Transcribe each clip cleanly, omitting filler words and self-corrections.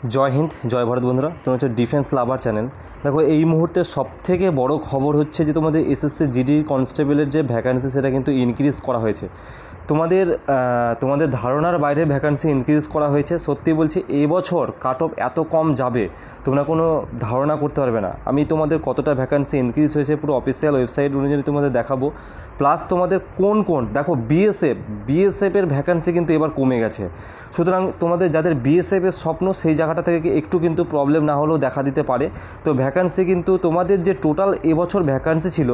জয় হিন্দ, জয় ভারত বন্ধুরা। তোমার হচ্ছে ডিফেন্স লাভার চ্যানেল। দেখো, এই মুহূর্তে সবথেকে বড় খবর হচ্ছে যে তোমাদের এসএসসি জিডি কনস্টেবলের যে ভ্যাকান্সি সেটা কিন্তু ইনক্রিজ করা হয়েছে। তোমাদের ধারণার বাইরে ভ্যাকান্সি ইনক্রিজ করা হয়েছে। সত্যি বলছি, এবছর কাট অফ এত কম যাবে তোমরা কোনো ধারণা করতে পারবে না। আমি তোমাদের কতটা ভ্যাকান্সি ইনক্রিজ হয়েছে পুরো অফিসিয়াল ওয়েবসাইট অনুযায়ী তোমাদের দেখাবো। প্লাস তোমাদের কোন দেখো, বিএসএফের ভ্যাকান্সি কিন্তু এবার কমে গেছে। সুতরাং তোমাদের যাদের বিএসএফের স্বপ্ন সেই জায়গাটা থেকে একটু কিন্তু প্রবলেম না হলেও দেখা দিতে পারে। তো ভ্যাকান্সি কিন্তু তোমাদের যে টোটাল এবছর ভ্যাকান্সি ছিল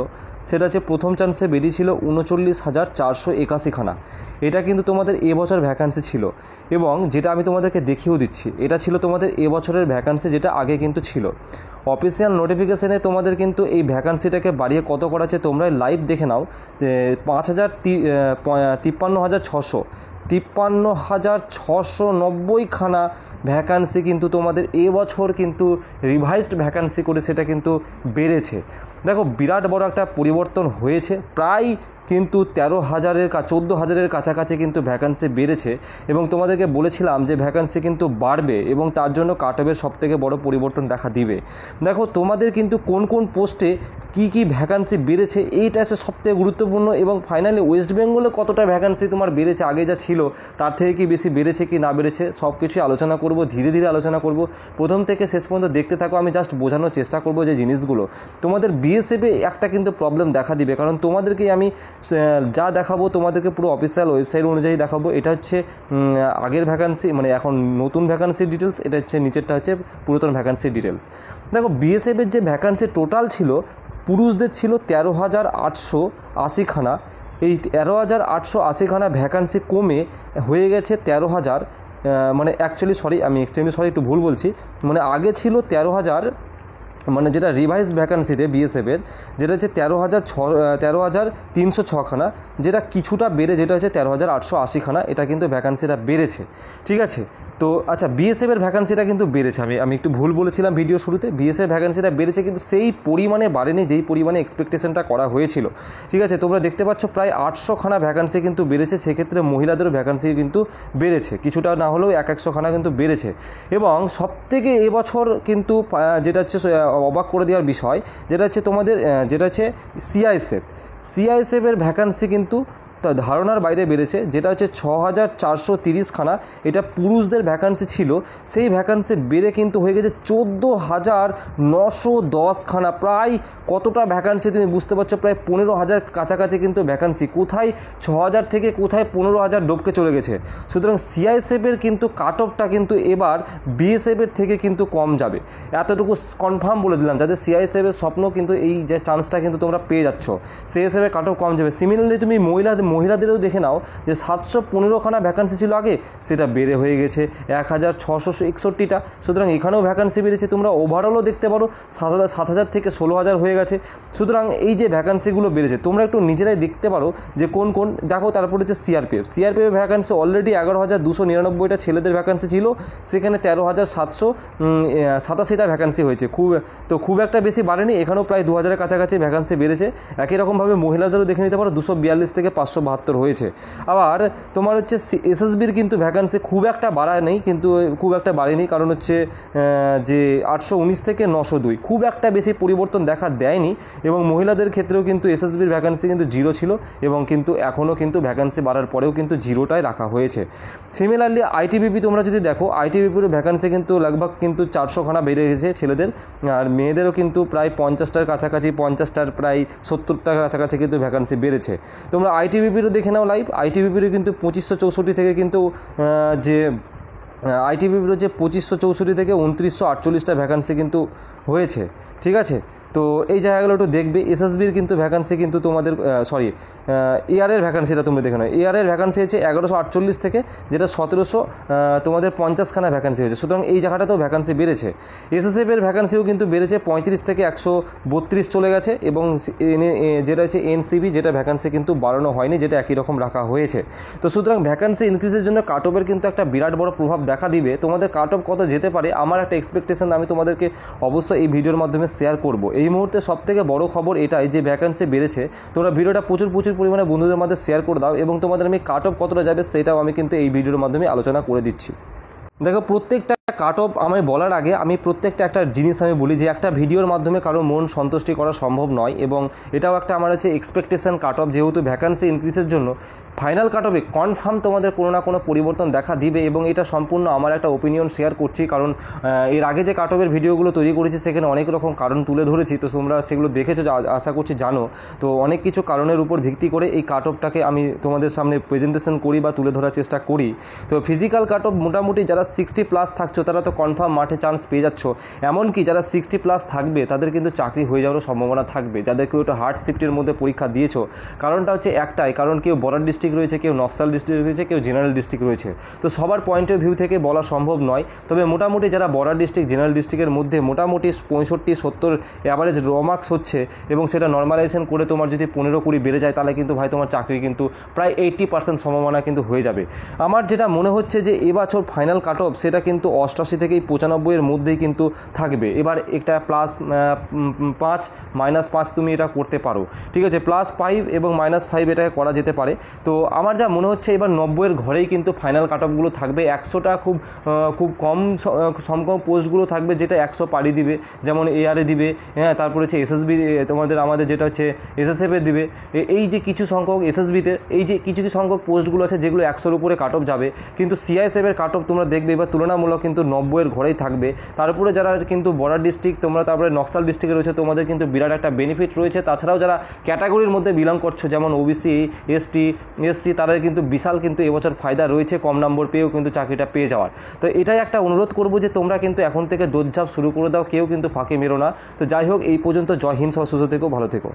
সেটা হচ্ছে প্রথম চান্সে বেরিয়েছিল 39,481 খানা। এটা কিন্তু তোমাদের এবছর ভ্যাকান্সি ছিল, এবং যেটা আমি তোমাদেরকে দেখিয়েও দিচ্ছি, এটা ছিল তোমাদের এবছরের ভ্যাকান্সি, যেটা আগে কিন্তু ছিল। অফিসিয়াল নোটিফিকেশানে তোমাদের কিন্তু এই ভ্যাকান্সিটাকে বাড়িয়ে কত করাছে তোমরা লাইভ দেখে নাও। 53,690 খানা ভ্যাকান্সি কিন্তু তোমাদের এবছর কিন্তু রিভাইজড ভ্যাকান্সি করে সেটা কিন্তু বেড়েছে। দেখো, বিরাট বড় একটা পরিবর্তন হয়েছে। প্রায় কিন্তু 14,000-14,000 কাছাকাছি কিন্তু ভ্যাকান্সি বেড়েছে, এবং তোমাদেরকে বলেছিলাম যে ভ্যাকান্সি কিন্তু বাড়বে এবং তার জন্য কাট অফের সবথেকে বড় পরিবর্তন দেখা দিবে। দেখো, তোমাদের কিন্তু কোন পোস্টে কি ভ্যাকান্সি বেড়েছে এইটা হচ্ছে সবথেকে গুরুত্বপূর্ণ, এবং ফাইনালি ওয়েস্ট বেঙ্গলে কতটা ভ্যাকান্সি তোমার বেড়েছে, আগে যা ছিল তার থেকে কি বেশি বেড়েছে কি না বেড়েছে সব কিছুই আলোচনা করব, ধীরে ধীরে আলোচনা করব। প্রথম থেকে শেষ পর্যন্ত দেখতে থাকো। আমি জাস্ট বোঝানোর চেষ্টা করব যে জিনিসগুলো তোমাদের বিএসএফে একটা কিন্তু প্রবলেম দেখা দিবে, কারণ তোমাদেরকে আমি যা দেখাবো তোমাদেরকে পুরো অফিসিয়াল ওয়েবসাইট অনুযায়ী দেখাবো। এটা হচ্ছে আগের ভ্যাকান্সি, মানে এখন নতুন ভ্যাকান্সির ডিটেলস। এটা হচ্ছে নিচেরটা হচ্ছে পুরাতন ভ্যাকান্সির ডিটেলস। দেখো, বিএসএফের যে ভ্যাকান্সি টোটাল ছিল, পুরুষদের ছিল 13,880 খানা। এই 13,880 খানা ভ্যাকান্সি কমে হয়ে গেছে 13,000, মানে আমি এক্সট্রিমলি সরি, একটু ভুল বলছি। মানে আগে ছিল 13,000, মানে যেটা রিভাইজ ভ্যাকান্সিতে বিএসএফের যেটা হচ্ছে 13,306 খানা, যেটা কিছুটা বেড়ে যেটা হচ্ছে 13,880 খানা। এটা কিন্তু ভ্যাকান্সিটা বেড়েছে, ঠিক আছে। তো আচ্ছা, বিএসএফের ভ্যাকান্সিটা কিন্তু বেড়েছে। আমি একটু ভুল বলেছিলাম ভিডিও শুরুতে। বিএসএফ ভ্যাকান্সিটা বেড়েছে, কিন্তু সেই পরিমাণে বাড়েনি যেই পরিমাণে এক্সপেকটেশনটা করা হয়েছিল, ঠিক আছে। তোমরা দেখতে পাচ্ছ প্রায় 800 খানা ভ্যাকান্সি কিন্তু বেড়েছে। সেক্ষেত্রে মহিলাদেরও ভ্যাকান্সি কিন্তু বেড়েছে, কিছুটা না হলেও 100 খানা কিন্তু বেড়েছে। এবং সবথেকে এবছর কিন্তু যেটা হচ্ছে অবাক করে দেওয়ার বিষয়, যেটা হচ্ছে তোমাদের যেটা হচ্ছে সিআইএসএফের ভ্যাকান্সি কিন্তু ধারণার বাইরে বেড়েছে, যেটা হচ্ছে 6,430 খানা। এটা পুরুষদের ভ্যাকান্সি ছিল, সেই ভ্যাকান্সি বেড়ে কিন্তু হয়ে গেছে 14,910 খানা। প্রায় কতটা ভ্যাকান্সি তুমি বুঝতে পারছো, প্রায় 15,000 কাছাকাছি কিন্তু ভ্যাকান্সি। কোথায় 6,000 থেকে কোথায় 15,000 ডোবকে চলে গেছে। সুতরাং সিআইএসএফের কিন্তু কাট অফটা কিন্তু এবার বিএসএফের থেকে কিন্তু কম যাবে, এতটুকু কনফার্ম বলে দিলাম। যাদের সিআইএসএফের স্বপ্ন, কিন্তু এই যে চান্সটা কিন্তু তোমরা পেয়ে যাচ্ছ, সিআইএসএফের কাট অফ কম যাবে। সিমিলারলি তুমি মহিলাদেরও দেখে নাও, যে 715 খানা ভ্যাকান্সি ছিল আগে, সেটা বেড়ে হয়ে গেছে 1,661টা। সুতরাং এখানেও ভ্যাকান্সি বেড়েছে। তোমরা ওভারঅলও দেখতে পারো 7,000 থেকে 16,000 হয়ে গেছে। সুতরাং এই যে ভ্যাকান্সিগুলো বেড়েছে তোমরা একটু নিজেরাই দেখতে পারো যে কোন দেখো। তারপর হচ্ছে সিআরপিএফ ভ্যাকান্সি অলরেডি 11,299টা ছেলেদের ভ্যাকান্সি ছিল, সেখানে 13,787টা ভ্যাকান্সি হয়েছে। খুব একটা বেশি বাড়েনি, এখানেও প্রায় 2,000-এর কাছাকাছি ভ্যাকান্সি বেড়েছে। একই রকমভাবে মহিলাদেরও দেখে নিতে পারো, 242 থেকে 572 হয়েছে। আবার তোমার হচ্ছে এসএসবির কিন্তু ভ্যাকান্সি খুব একটা বাড়েনি, কারণ হচ্ছে যে 819 থেকে 902, খুব একটা বেশি পরিবর্তন দেখা দেয়নি। এবং মহিলাদের ক্ষেত্রেও কিন্তু এসএসবির ভ্যাকান্সি কিন্তু 0 ছিল, এবং কিন্তু এখনও কিন্তু ভ্যাকান্সি বাড়ার পরেও কিন্তু 0টাই রাখা হয়েছে। সিমিলারলি আইটিবিপি তোমরা যদি দেখো, আইটিবিপির ভ্যাকান্সি কিন্তু লগভগ কিন্তু 400 খানা বেড়ে গেছে ছেলেদের, আর মেয়েদেরও কিন্তু প্রায় 50টার কাছাকাছি, 50টার প্রায় 70টার কাছাকাছি কিন্তু ভ্যাকান্সি বেড়েছে। তোমরা আইটিবিপিরও দেখে নাও লাইভ। আইটিবিপিরও কিন্তু 2564 থেকে কিন্তু আইটিবিপির হচ্ছে 2564 থেকে 2948টা ভ্যাকান্সি কিন্তু হয়েছে, ঠিক আছে। তো এই জায়গাগুলো একটু দেখবে। এসএসবির কিন্তু ভ্যাকান্সি কিন্তু তোমাদের এআরের ভ্যাকান্সিটা তুমি দেখে নাও। এআরের ভ্যাকান্সি হচ্ছে 1148 থেকে, যেটা 1700 তোমাদের 50 খানা ভ্যাকান্সি হয়েছে। সুতরাং এই জায়গাটাতেও ভ্যাকান্সি বেড়েছে। এসএসএফের ভ্যাকান্সিও কিন্তু বেড়েছে, 35 থেকে 132 চলে গেছে। এবং যেটা হচ্ছে এনসিবি, যেটা ভ্যাকান্সি কিন্তু বাড়ানো হয়নি, যেটা একই রকম রাখা হয়েছে। তো সুতরাং ভ্যাকান্সি ইনক্রিজের জন্য কাট অফের কিন্তু একটা বিরাট বড় প্রভাব দেখা দিবে। তোমাদের কাট অফ কত যেতে পারে আমার একটা এক্সপেকটেশন আমি তোমাদেরকে অবশ্যই এই ভিডিওর মাধ্যমে শেয়ার করব। এই মুহূর্তে সবথেকে বড় খবর এটাই যে ভ্যাকান্সি বেড়েছে। তোমরা ভিডিওটা প্রচুর পরিমাণে বন্ধুদের মধ্যে শেয়ার করে দাও, এবং তোমাদের আমি কাট অফ কতটা যাবে সেটাও আমি কিন্তু এই ভিডিওর মাধ্যমে আলোচনা করে দিচ্ছি। দেখো, প্রত্যেকটা কাট অফ আমি বলার আগে আমি প্রত্যেকটা একটা জিনিস আমি বলি যে একটা ভিডিওর মাধ্যমে কারো মন সন্তুষ্টি করা সম্ভব নয়, এবং এটাও একটা আমার হচ্ছে এক্সপেকটেশন কাট অফ, যেহেতু ভ্যাকান্সি ইনক্রিজের জন্য ফাইনাল কাট অফে কনফার্ম তোমাদের কোনো না কোনো পরিবর্তন দেখা দিবে, এবং এটা সম্পূর্ণ আমার একটা ওপিনিয়ন শেয়ার করছি, কারণ এর আগে যে কাট অফের ভিডিওগুলো তৈরি করেছি সেখানে অনেক রকম কারণ তুলে ধরেছি, তো তোমরা সেগুলো দেখেছো আশা করছি জানো। তো অনেক কিছু কারণের উপর ভিত্তি করে এই কাট অফটাকে আমি তোমাদের সামনে প্রেজেন্টেশন করি বা তুলে ধরার চেষ্টা করি। তো ফিজিক্যাল কাট অফ মোটামুটি যারা 60+ থাকছো তারা তো কনফার্ম মাঠে চান্স পেয়ে যাচ্ছ, এমনকি যারা 60+ থাকবে তাদের কিন্তু চাকরি হয়ে যাওয়ারও সম্ভাবনা থাকবে, যাদের কেউ একটু হার্ড শিফটের মধ্যে পরীক্ষা দিয়েছো। কারণটা হচ্ছে একটাই, কারণ কেউ বর্ডার ডিস্ট্রিক্ট রয়েছে, কেউ নকশাল ডিস্ট্রিক্ট রয়েছে, কেউ জেনারেল ডিস্ট্রিক্ট রয়েছে। তো সবার পয়েন্ট অফ ভিউ থেকে বলা সম্ভব নয়, তবে মোটামুটি যারা বর্ডার ডিস্ট্রিক্ট জেনারেল ডিস্ট্রিক্টের মধ্যে মোটামুটি 65-70 অ্যাভারেজ রমার্কস হচ্ছে, এবং সেটা নর্মালাইজেশন করে তোমার যদি 15-20 বেড়ে যায় তাহলে কিন্তু ভাই তোমার চাকরি কিন্তু প্রায় 80% সম্ভাবনা কিন্তু হয়ে যাবে। আমার যেটা মনে হচ্ছে যে এবছর ফাইনাল কাট অফ সেটা কিন্তু 88 থেকে 95 মধ্যেই কিন্তু থাকবে। এবার একটা +5 -5 তুমি এটা করতে পারো, ঠিক আছে, +5 এবং -5 এটাকে করা যেতে পারে। তো আমার যা মনে হচ্ছে এবার 90 ঘরেই কিন্তু ফাইনাল কাট অফগুলো থাকবে। 100টা খুব কম কম পোস্টগুলো থাকবে যেটা 100 পাড়ি দিবে, যেমন এআরএ দিবে, হ্যাঁ, তারপরে হচ্ছে এসএসবি আমাদের যেটা হচ্ছে এসএসএফে দিবে, এই যে কিছু সংখ্যক এসএসবিতে এই যে কিছু সংখ্যক পোস্টগুলো আছে যেগুলো 100-র উপরে কাট অফ যাবে, কিন্তু সিআইএসএফের কাট অফ তোমরা দেখবে এবার তুলনামূলক কিন্তু 90 ঘরেই থাকবে। তারপরে যারা কিন্তু বর্ডার ডিস্ট্রিক্ট তোমরা তারপরে নকশাল ডিস্ট্রিক্টে রয়েছে তোমাদের কিন্তু বিরাট একটা বেনিফিট রয়েছে। তাছাড়াও যারা ক্যাটাগরির মধ্যে বিলং করছো যেমন ওবিসি, এসসি তাদের কিন্তু বিশাল কিন্তু এবছর ফায়দা রয়েছে কম নম্বর পেয়েও কিন্তু চাকরিটা পেয়ে যাওয়ার। তো এটাই একটা অনুরোধ করবো যে তোমরা কিন্তু এখন থেকে দৌড়ঝাঁপ শুরু করে দাও, কেউ কিন্তু ফাঁকি মেরো না। তো যাই হোক, এই পর্যন্ত। জয় হিন্দ, সব সুস্থ থেকো, ভালো থেকো।